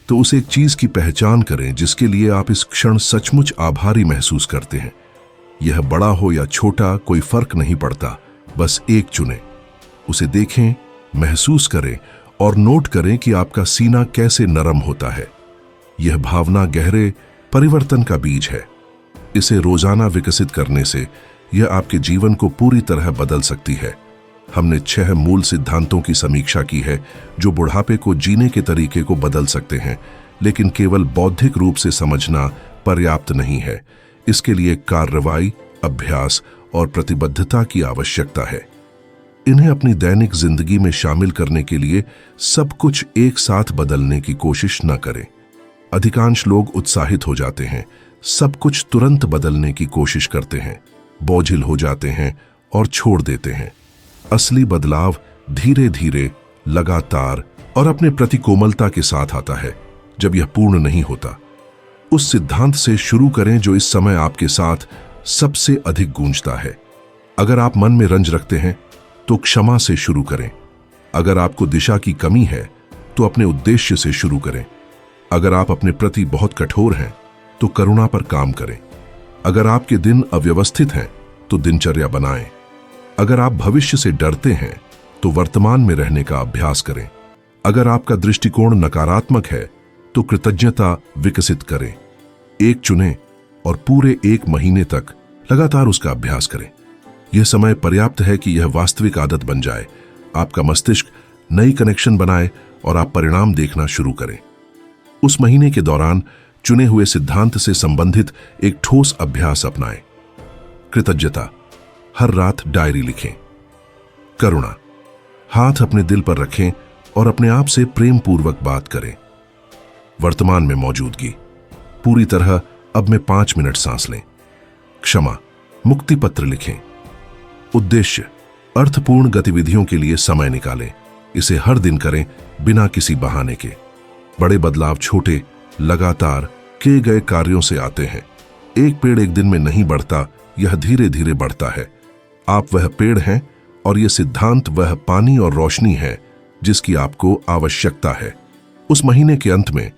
तो उस एक चीज की पहचान करें जिसके लिए आप इस क्षण सचमुच आभारी महसूस करते हैं। यह बड़ा हो या छोटा, कोई फर्क नहीं पड़ता, बस एक चुनें। उसे देखें, महसूस करें और नोट करें कि आपका सीना कैसे नरम होता है। यह भावना गहरे परिवर्तन का बीज है। इसे रोजाना विकसित करने से यह आपके जीवन को पूरी तरह बदल सकती है। हमने 6 मूल सिद्धांतों की समीक्षा की है जो बुढ़ापे को जीने के तरीके को बदल सकते हैं, लेकिन केवल बौद्धिक रूप से समझना पर्याप्त नहीं है। इसके लिए कार्रवाई, अभ्यास और प्रतिबद्धता की आवश्यकता है। इन्हें अपनी दैनिक जिंदगी में शामिल करने के लिए सब कुछ एक साथ बदलने की कोशिश न करें। अधिकांश लोग उत्साहित हो जाते हैं, सब कुछ तुरंत बदलने की कोशिश करते हैं, बोझिल हो जाते हैं और छोड़ देते हैं। असली बदलाव धीरे धीरे, लगातार और अपने प्रति कोमलता के साथ आता है। जब यह पूर्ण नहीं होता, उस सिद्धांत से शुरू करें जो इस समय आपके साथ सबसे अधिक गूंजता है। अगर आप मन में रंज रखते हैं तो क्षमा से शुरू करें। अगर आपको दिशा की कमी है तो अपने उद्देश्य से शुरू करें। अगर आप अपने प्रति बहुत कठोर हैं तो करुणा पर काम करें। अगर आपके दिन अव्यवस्थित हैं तो दिनचर्या बनाएं। अगर आप भविष्य से डरते हैं तो वर्तमान में रहने का अभ्यास करें। अगर आपका दृष्टिकोण नकारात्मक है तो कृतज्ञता विकसित करें। एक चुनें और पूरे 1 महीने तक लगातार उसका अभ्यास करें। यह समय पर्याप्त है कि यह वास्तविक आदत बन जाए, आपका मस्तिष्क नई कनेक्शन बनाए और आप परिणाम देखना शुरू करें। उस महीने के दौरान चुने हुए सिद्धांत से संबंधित एक ठोस अभ्यास अपनाएं। कृतज्ञता, हर रात डायरी लिखें। करुणा, हाथ अपने दिल पर रखें और अपने आप से प्रेम पूर्वक बात करें। वर्तमान में मौजूदगी, पूरी तरह अब में 5 मिनट सांस लें। क्षमा, मुक्ति पत्र लिखें। उद्देश्य, अर्थपूर्ण गतिविधियों के लिए समय निकालें। इसे हर दिन करें बिना किसी बहाने के। बड़े बदलाव छोटे, लगातार किए गए कार्यों से आते हैं। एक पेड़ एक दिन में नहीं बढ़ता, यह धीरे धीरे बढ़ता है। आप वह पेड़ हैं और यह सिद्धांत वह पानी और रोशनी है जिसकी आपको आवश्यकता है। उस महीने के अंत में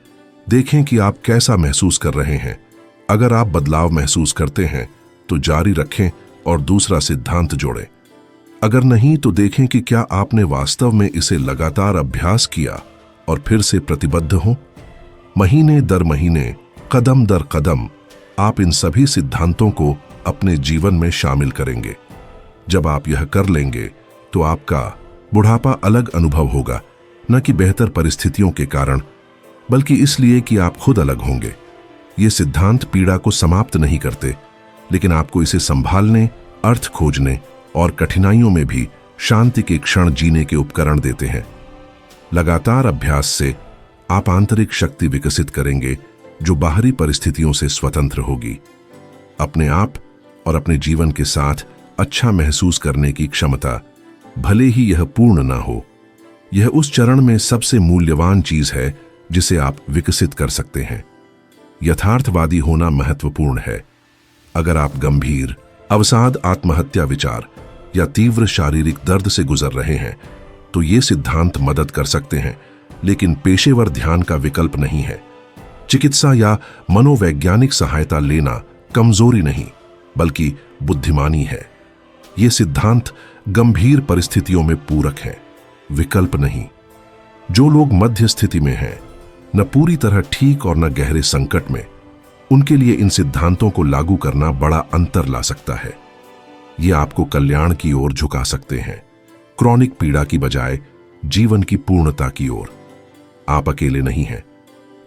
देखें कि आप कैसा महसूस कर रहे हैं। अगर आप बदलाव महसूस करते हैं तो जारी रखें और दूसरा सिद्धांत जोड़ें। अगर नहीं तो देखें कि क्या आपने वास्तव में इसे लगातार अभ्यास किया और फिर से प्रतिबद्ध हों। महीने दर महीने, कदम दर कदम आप इन सभी सिद्धांतों को अपने जीवन में शामिल करेंगे। जब आप यह कर लेंगे तो आपका बुढ़ापा अलग अनुभव होगा, न कि बेहतर परिस्थितियों के कारण, बल्कि इसलिए कि आप खुद अलग होंगे। ये सिद्धांत पीड़ा को समाप्त नहीं करते, लेकिन आपको इसे संभालने, अर्थ खोजने और कठिनाइयों में भी शांति के क्षण जीने के उपकरण देते हैं। लगातार अभ्यास से आप आंतरिक शक्ति विकसित करेंगे जो बाहरी परिस्थितियों से स्वतंत्र होगी। अपने आप और अपने जीवन के साथ अच्छा महसूस करने की क्षमता, भले ही यह पूर्ण ना हो, यह उस चरण में सबसे मूल्यवान चीज है जिसे आप विकसित कर सकते हैं। यथार्थवादी होना महत्वपूर्ण है। अगर आप गंभीर, अवसाद, आत्महत्या विचार या तीव्र शारीरिक दर्द से गुजर रहे हैं तो ये सिद्धांत मदद कर सकते हैं, लेकिन पेशेवर ध्यान का विकल्प नहीं है। चिकित्सा या मनोवैज्ञानिक सहायता लेना कमजोरी नहीं, बल्कि बुद्धिमानी है। ये सिद्धांत गंभीर परिस्थितियों में पूरक हैं, विकल्प नहीं। जो लोग मध्य स्थिति में हैं, न पूरी तरह ठीक और न गहरे संकट में, उनके लिए इन सिद्धांतों को लागू करना बड़ा अंतर ला सकता है। ये आपको कल्याण की ओर झुका सकते हैं, क्रॉनिक पीड़ा की बजाय जीवन की पूर्णता की ओर। आप अकेले नहीं हैं।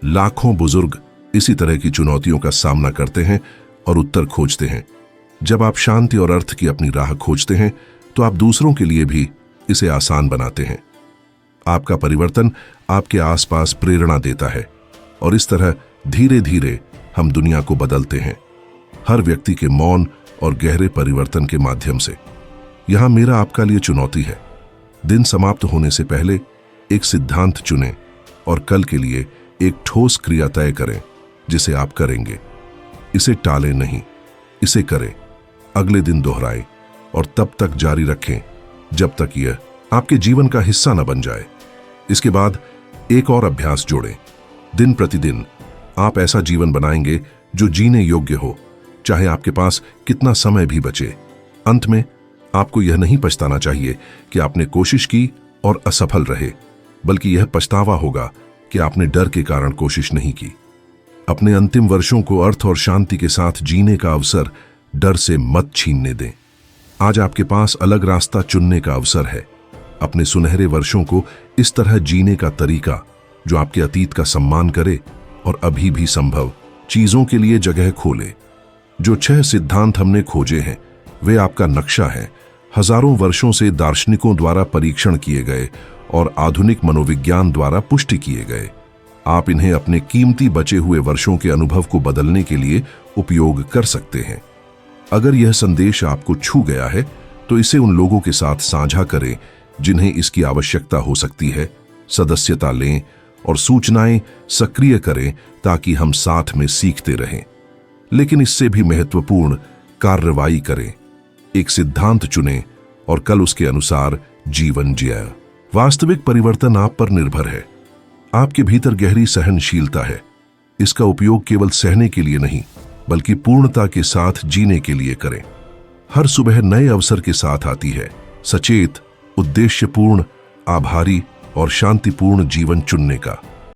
लाखों बुजुर्ग इसी तरह की चुनौतियों का सामना करते हैं और उत्तर खोजते हैं। जब आप शांति और अर्थ की अपनी राह खोजते हैं तो आप दूसरों के लिए भी इसे आसान बनाते हैं। आपका परिवर्तन आपके आसपास प्रेरणा देता है और इस तरह धीरे धीरे हम दुनिया को बदलते हैं, हर व्यक्ति के मौन और गहरे परिवर्तन के माध्यम से। यहां मेरा आपका लिए चुनौती है, दिन समाप्त होने से पहले एक सिद्धांत चुनें और कल के लिए एक ठोस क्रिया तय करें जिसे आप करेंगे। इसे टालें नहीं, इसे करें, अगले दिन दोहराएं और तब तक जारी रखें जब तक यह आपके जीवन का हिस्सा न बन जाए। इसके बाद एक और अभ्यास जोड़ें। दिन प्रतिदिन आप ऐसा जीवन बनाएंगे जो जीने योग्य हो, चाहे आपके पास कितना समय भी बचे। अंत में आपको यह नहीं पछताना चाहिए कि आपने कोशिश की और असफल रहे, बल्कि यह पछतावा होगा कि आपने डर के कारण कोशिश नहीं की। अपने अंतिम वर्षों को अर्थ और शांति के साथ जीने का अवसर डर से मत छीनने दें। आज आपके पास अलग रास्ता चुनने का अवसर है। अपने सुनहरे वर्षों को इस तरह जीने का तरीका जो आपके अतीत का सम्मान करे और अभी भी संभव चीजों के लिए जगह खोले। जो 6 सिद्धांत हमने खोजे हैं वे आपका नक्शा है, हजारों वर्षों से दार्शनिकों द्वारा परीक्षण किए गए और आधुनिक मनोविज्ञान द्वारा पुष्टि किए गए। आप इन्हें अपने कीमती बचे हुए वर्षों के अनुभव को बदलने के लिए उपयोग कर सकते हैं। अगर यह संदेश आपको छू गया है तो इसे उन लोगों के साथ साझा करें जिन्हें इसकी आवश्यकता हो सकती है। सदस्यता लें और सूचनाएं सक्रिय करें ताकि हम साथ में सीखते रहें। लेकिन इससे भी महत्वपूर्ण, कार्रवाई करें। एक सिद्धांत चुनें और कल उसके अनुसार जीवन जिया। वास्तविक परिवर्तन आप पर निर्भर है। आपके भीतर गहरी सहनशीलता है। इसका उपयोग केवल सहने के लिए नहीं, बल्कि पूर्णता के साथ जीने के लिए करें। हर सुबह नए अवसर के साथ आती है। सचेत, उद्देश्यपूर्ण, आभारी और शांतिपूर्ण जीवन चुनने का।